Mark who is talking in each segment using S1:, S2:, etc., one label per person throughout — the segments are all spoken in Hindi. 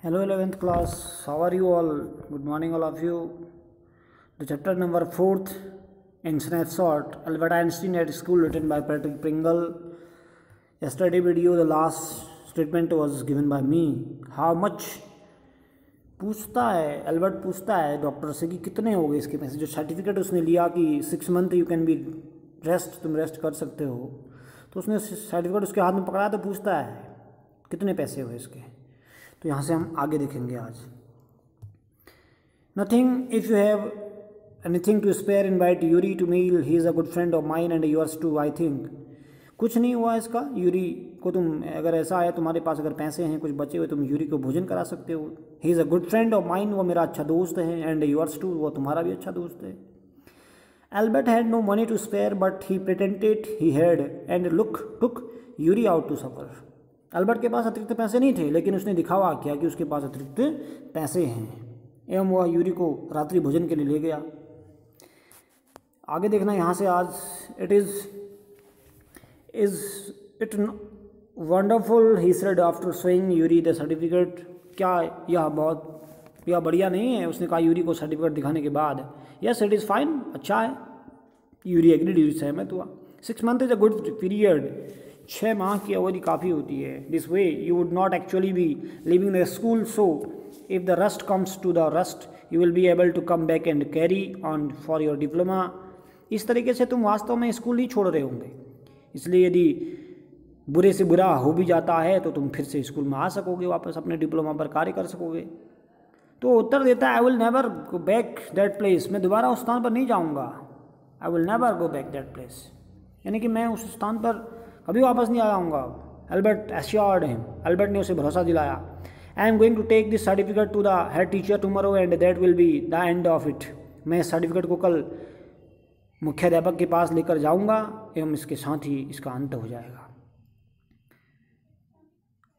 S1: Hello 11th class, how are you all? Good morning all of you. The chapter number 4th in snapshot, Albert Einstein at school, written by Patrick Pringle. Yesterday video the last statement was given by me. How much पूछता है एल्बर्ट, पूछता है डॉक्टर से कि कितने हो गए इसके पैसे। जो सर्टिफिकेट उसने लिया कि 6 month you can be rest, तुम रेस्ट कर सकते हो, तो उसने सर्टिफिकेट उसके हाथ में पकड़ा तो पूछता है कितने पैसे हुए इसके। तो यहाँ से हम आगे देखेंगे आज। Nothing if you have anything to spare invite Yuri to meal, he is a good friend of mine and yours too I think. कुछ नहीं हुआ इसका, यूरी को तुम अगर ऐसा है तुम्हारे पास अगर पैसे हैं कुछ बचे हुए, तुम यूरी को भोजन करा सकते हो। ही is a good friend of mine, वो मेरा अच्छा दोस्त है, एंड योर्स टू, वो तुम्हारा भी अच्छा दोस्त है। Albert had no money to spare but he pretended he had and took Yuri out to supper. Albert के पास अतिरिक्त पैसे नहीं थे, लेकिन उसने दिखावा किया कि उसके पास अतिरिक्त पैसे हैं एवं वह यूरी को रात्रि भोजन के लिए ले गया। आगे देखना यहाँ से आज। Is it wonderful he said after showing Yuri the certificate. क्या यह बढ़िया नहीं है, उसने कहा यूरी को सर्टिफिकेट दिखाने के बाद। यस इट इज़ फाइन, अच्छा है। यूरी एग्रीड, यूरी सहमत हुआ। 6 month is a good period, 6 माह की अवधि काफ़ी होती है। This way you would not actually be leaving the school, so if the worst comes to the worst you will be able to come back and carry on for your diploma. इस तरीके से तुम वास्तव में स्कूल नहीं छोड़ रहे होंगे, इसलिए यदि बुरे से बुरा हो भी जाता है तो तुम फिर से स्कूल में आ सकोगे, वापस अपने डिप्लोमा पर कार्य कर सकोगे। तो उत्तर देता है I will never go back that place, मैं दोबारा उस स्थान पर नहीं जाऊँगा। I will never go back that place, यानी कि मैं उस स्थान पर कभी वापस नहीं आऊँगा। एल्बर्ट एश्योर्ड हिम, एल्बर्ट ने उसे भरोसा दिलाया। I am going to take this certificate to the head teacher tomorrow and that will be the end of it. मैं इस सर्टिफिकेट को कल मुख्याध्यापक के पास लेकर जाऊँगा एवं इसके साथ ही इसका अंत हो जाएगा।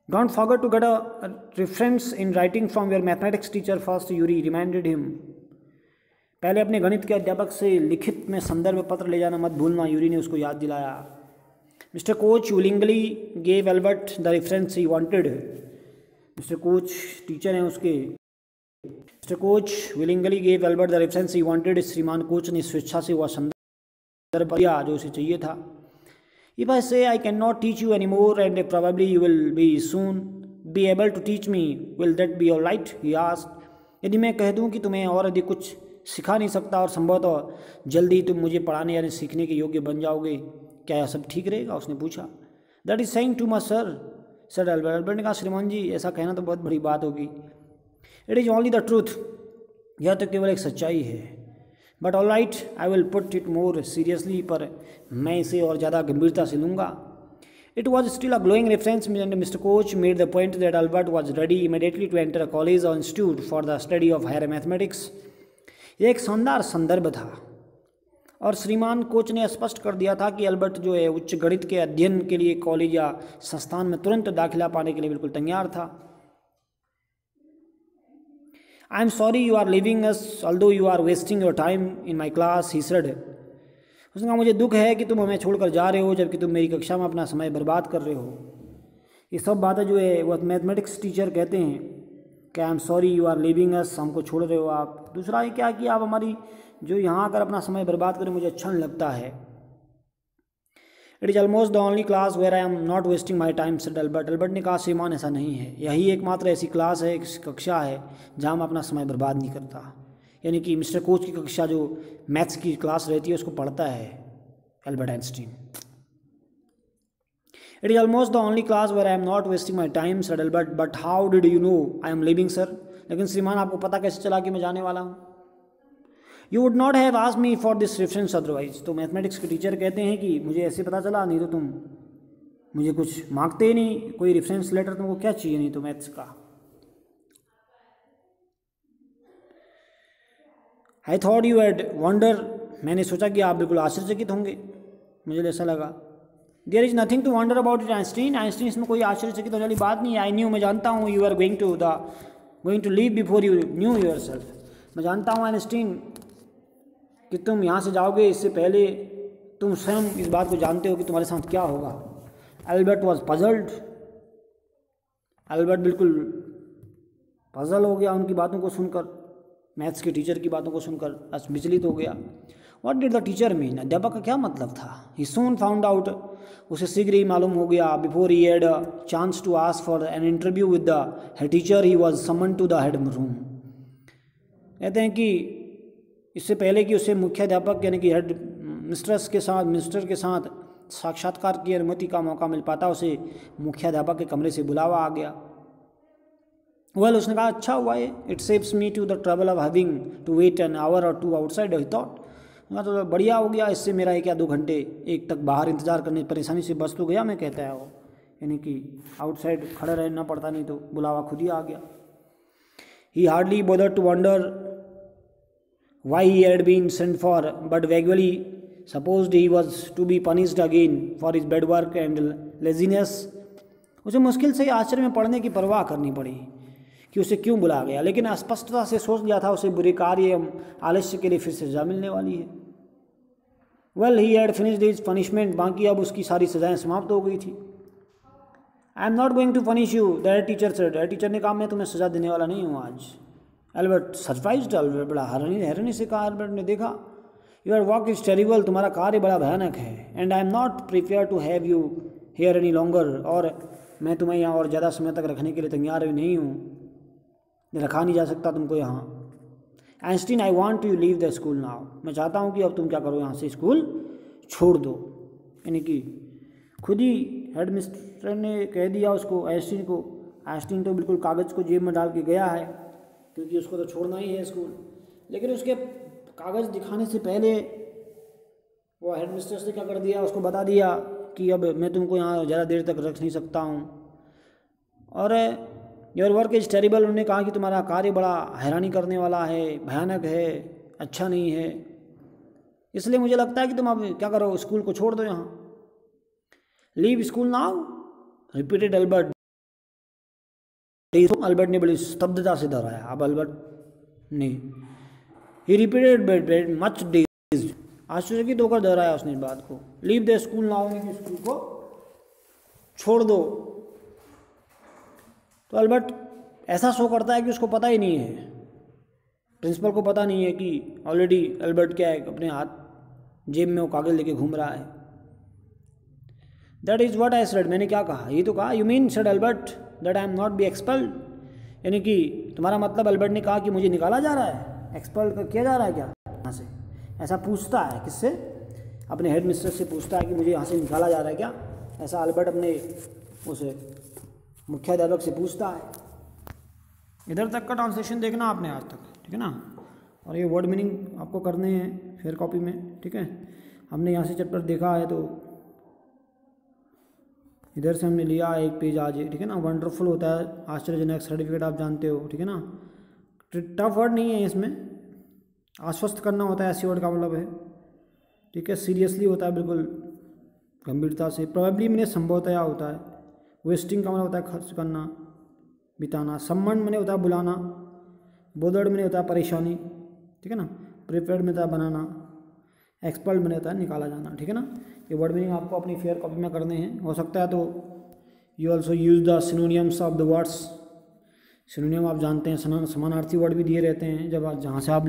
S1: Don't forget to get a reference in writing from your mathematics teacher first, Yuri reminded him. पहले अपने गणित के अध्यापक से लिखित में संदर्भ पत्र ले जाना मत भूलना, यूरी ने उसको याद दिलाया। Mister coach willingly gave Albert the reference he wanted. Mister coach teacher हैं उसके। Mister coach willingly gave Albert the reference he wanted. श्रीमान कोच ने स्वेच्छा से वह संदर्भ दिया जो उसे चाहिए था। If I say I cannot teach you anymore and probably you will be soon be able to teach me, will that be all right? He asked. यदि मैं कह दूं कि तुम्हें और अधिक कुछ सिखा नहीं सकता और संभवतः जल्दी तुम मुझे पढ़ाने यानी सीखने के योग्य बन जाओगे, क्या यह सब ठीक रहेगा? उसने पूछा। That is saying too much sir, sir Albert. Albert ने कहा श्रीमान जी ऐसा कहना तो बहुत बड़ी बात होगी। It is only the truth, यह तो केवल एक सच्चाई है। But all right I will put it more seriously, पर मैं इसे और ज़्यादा गंभीरता से लूँगा। It was still a glowing reference and mister Koch made the point that Albert was ready immediately to enter a college or institute for the study of higher mathematics. यह एक शानदार संदर्भ था और श्रीमान कोच ने स्पष्ट कर दिया था कि एल्बर्ट जो है उच्च गणित के अध्ययन के लिए कॉलेज या संस्थान में तुरंत दाखिला पाने के लिए बिल्कुल तैयार था। I am sorry you are leaving us although you are wasting your time in my class, he said. उसने कहा मुझे दुख है कि तुम हमें छोड़कर जा रहे हो जबकि तुम मेरी कक्षा में अपना समय बर्बाद कर रहे हो। ये सब बातें जो है वो मैथमेटिक्स टीचर कहते हैं कि I am sorry you are leaving us, हमको छोड़ रहे हो आप। दूसरा ये क्या कि आप हमारी जो यहाँ आकर अपना समय बर्बाद करें मुझे अच्छा नहीं लगता है। It is almost the only class where I am not wasting my time, said Albert. Albert ने कहा श्रीमान ऐसा नहीं है, यही एकमात्र ऐसी क्लास है, कक्षा है जहाँ मैं अपना समय बर्बाद नहीं करता। यानी कि मिस्टर कोच की कक्षा जो मैथ्स की क्लास रहती है उसको पढ़ता है Albert Einstein. It is almost the only class where I am not wasting my time, said Albert. But how did you know I am leaving sir? लेकिन श्रीमान आपको पता कैसे चला कि मैं जाने वाला हूँ? You would not have asked me for this reference otherwise. तो मैथमेटिक्स के टीचर कहते हैं कि मुझे ऐसे पता चला, नहीं तो तुम मुझे कुछ मांगते ही नहीं, कोई रेफरेंस लेटर तुमको क्या चाहिए नहीं तो मैथ्स का। I thought you had wonder, मैंने सोचा कि आप बिल्कुल आश्चर्यचकित होंगे, मुझे ऐसा लगा। There is nothing to wonder about it Einstein, Einstein इसमें कोई आश्चर्यचकित होने वाली बात नहीं है। आई न्यू, मैं जानता हूँ, you are going to leave before you knew yourself. मैं जानता हूँ आइंस्टीन कि तुम यहाँ से जाओगे इससे पहले तुम स्वयं इस बात को जानते हो कि तुम्हारे साथ क्या होगा। एल्बर्ट वॉज पजल्ड, एल्बर्ट बिल्कुल पजल हो गया उनकी बातों को सुनकर, मैथ्स के टीचर की बातों को सुनकर विचलित हो गया। What did the teacher mean, अध्यापक का क्या मतलब था। ही सून फाउंड आउट, उसे शीघ्र ही मालूम हो गया। Before he had chance to ask for an interview with the head teacher he was summon to the head room. कहते हैं कि इससे पहले कि उसे मुख्याध्यापक यानी कि हेड मिनिस्टर के साथ साक्षात्कार की अनुमति का मौका मिल पाता, उसे मुख्याध्यापक के कमरे से बुलावा आ गया। उसने कहा अच्छा हुआ है, it saves me to the trouble of having to wait an hour or two outside. He thought, तो बढ़िया हो गया, इससे मेरा 1 या 2 घंटे एक तक बाहर इंतजार करने परेशानी से बच तो गया मैं, कहता है वो, यानी कि आउटसाइड खड़े रहना पड़ता, नहीं तो बुलावा खुद ही आ गया। He hardly bother to wonder why he had been sent for, but vaguely supposed he was to be punished again for his bad work and laziness. उसे मुश्किल से आश्चर्य में पड़ने की परवाह करनी पड़ी कि उसे क्यों बुलाया गया, लेकिन स्पष्टता से सोच लिया था उसे बुरे कार्य एवं आलस्य के लिए फिर से सजा मिलने वाली है। Well he had finished his punishment, बाकी अब उसकी सारी सजाएं समाप्त हो गई थी। I am not going to punish you, the head teacher said, head teacher ने कहा मैं तुम्हें सजा देने वाला नहीं हूँ आज। एल्बर्ट सरप्राइज्ड, एल्बर्ट बड़ा हैरानी से कहा। एल्बर्ट ने देखा, योर वर्क इज टेरिबल, तुम्हारा कार्य बड़ा भयानक है। And I am not prepare to have you here any longer, और मैं तुम्हें यहाँ और ज़्यादा समय तक रखने के लिए तैयार भी नहीं हूँ, रखा नहीं जा सकता तुमको यहाँ। Einstein, I want you leave the school now, मैं चाहता हूँ कि अब तुम क्या करो, यहाँ से स्कूल छोड़ दो। यानी कि खुद ही हेड मिस्टर ने कह दिया उसको, आइंस्टीन को। आइंस्टीन तो बिल्कुल कागज़ को जेब में डाल के गया है, क्योंकि उसको तो छोड़ना ही है स्कूल। लेकिन उसके कागज़ दिखाने से पहले वो हेड मिस्ट्रेस ने क्या कर दिया, उसको बता दिया कि अब मैं तुमको यहाँ ज़्यादा देर तक रख नहीं सकता हूँ, और योर वर्क इज़ टेरिबल, उन्होंने कहा कि तुम्हारा कार्य बड़ा हैरानी करने वाला है, भयानक है, अच्छा नहीं है, इसलिए मुझे लगता है कि तुम अब क्या करो, स्कूल को छोड़ दो यहाँ। Leave school now, repeated Albert. Albert ने बड़ी स्तब्धता से दोहराया। अब अल्बर्ट ने ही रिपीटेड मच डेज्ड, आश्चर्यचकित होकर दोहराया उसने इस बात को। लीव द स्कूल नाउ, कि स्कूल को छोड़ दो। तो अल्बर्ट ऐसा शो करता है कि उसको पता ही नहीं है, प्रिंसिपल को पता नहीं है कि ऑलरेडी अल्बर्ट क्या है, अपने हाथ जेब में वो कागज लेके घूम रहा है। That is what I said, मैंने क्या कहा, ये तो कहा। You mean said Albert that I am not be expelled, यानी कि तुम्हारा मतलब, अल्बर्ट ने कहा, कि मुझे निकाला जा रहा है, एक्सपेल्ड किया जा रहा है क्या यहाँ से। ऐसा पूछता है, किससे, अपने हेड मिस्ट्रेस से पूछता है कि मुझे यहाँ से निकाला जा रहा है क्या, ऐसा अल्बर्ट अपने उसे मुख्याध्यापक से पूछता है। इधर तक का ट्रांसलेशन देखना आपने आज तक, ठीक है ना, और ये वर्ड मीनिंग आपको करने हैं फेयर कॉपी में, ठीक है। हमने यहाँ से चैप्टर देखा है, तो इधर से हमने लिया एक पेज आज, ठीक है ना। वंडरफुल होता है, आश्चर्यजनक, सर्टिफिकेट आप जानते हो, ठीक है ना। टफ वर्ड नहीं है इसमें, आश्वस्त करना होता है, ऐसी वर्ड का मतलब है, ठीक है। सीरियसली होता है, बिल्कुल गंभीरता से। प्रोबेबली मैंने संभवतया होता है। वेस्टिंग का मतलब होता है खर्च करना, बिताना। सम्मन मैंने होता है बुलाना। बोदर्ड मैंने होता है परेशानी, ठीक है ना। प्रिपेयर्ड में होता है बनाना। एक्सपर्ट मैंने होता है निकाला जाना, ठीक है ना। ये वर्ड मीनिंग आपको अपनी फेयर कॉपी में करने हैं, हो सकता है तो you also use the synonyms of the words. सिनोनियम आप जानते हैं, समानार्थी वर्ड भी दिए रहते हैं जब जहाँ से आप